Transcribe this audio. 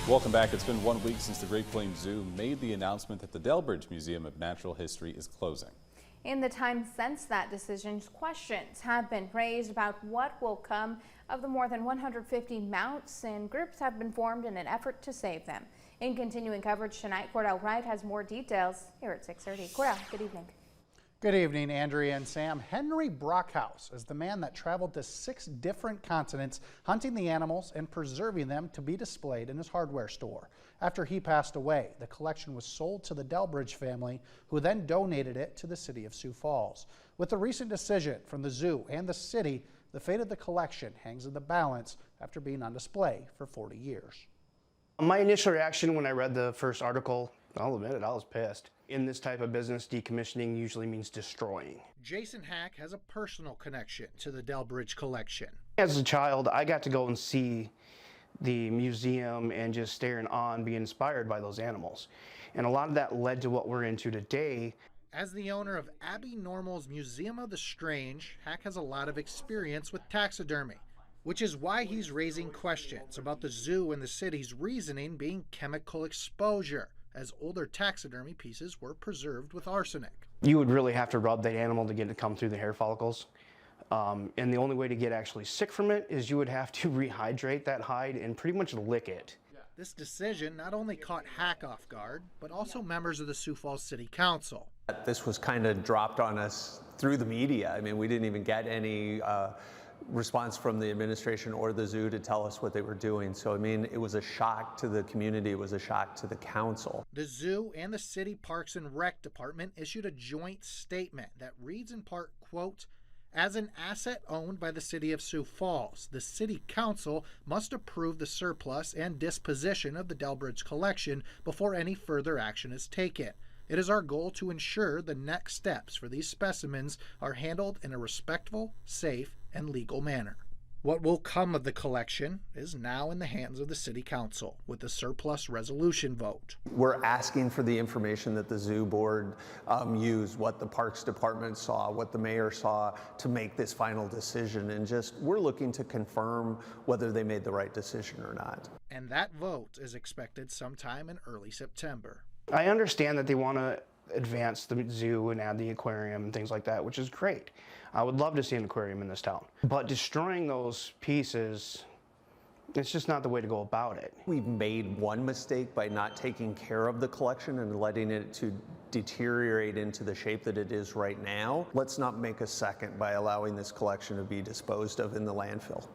Welcome back. It's been 1 week since the Great Plains Zoo made the announcement that the Delbridge Museum of Natural History is closing. In the time since that decision, questions have been raised about what will come of the more than 150 mounts, and groups have been formed in an effort to save them. In continuing coverage tonight, Cordell Wright has more details here at 6:30. Cordell, good evening. Good evening, Andrea and Sam. Henry Brockhouse is the man that traveled to 6 different continents hunting the animals and preserving them to be displayed in his hardware store. After he passed away, the collection was sold to the Delbridge family, who then donated it to the city of Sioux Falls. With the recent decision from the zoo and the city, the fate of the collection hangs in the balance after being on display for 40 years. My initial reaction when I read the first article, I'll admit it, I was pissed. In this type of business, decommissioning usually means destroying. Jason Hack has a personal connection to the Delbridge Collection. As a child, I got to go and see the museum and just stare in awe and be inspired by those animals. And a lot of that led to what we're into today. As the owner of Abby Normal's Museum of the Strange, Hack has a lot of experience with taxidermy, which is why he's raising questions about the zoo and the city's reasoning being chemical exposure, as older taxidermy pieces were preserved with arsenic. You would really have to rub that animal to get it to come through the hair follicles. And the only way to get actually sick from it is you would have to rehydrate that hide and pretty much lick it. This decision not only caught Hack off guard, but also members of the Sioux Falls City Council. This was kind of dropped on us through the media. I mean, we didn't even get any response from the administration or the zoo to tell us what they were doing. So, I mean, it was a shock to the community. It was a shock to the council. The zoo and the city Parks and Rec Department issued a joint statement that reads in part, quote, "As an asset owned by the city of Sioux Falls, the city council must approve the surplus and disposition of the Delbridge collection before any further action is taken. It is our goal to ensure the next steps for these specimens are handled in a respectful, safe, and legal manner." What will come of the collection is now in the hands of the city council with the surplus resolution vote. We're asking for the information that the zoo board used, what the parks department saw, what the mayor saw to make this final decision, and we're looking to confirm whether they made the right decision or not. And that vote is expected sometime in early September. I understand that they want to advance the zoo and add the aquarium and things like that, which is great. I would love to see an aquarium in this town. But destroying those pieces, it's just not the way to go about it. We've made one mistake by not taking care of the collection and letting it to deteriorate into the shape that it is right now. Let's not make a second by allowing this collection to be disposed of in the landfill.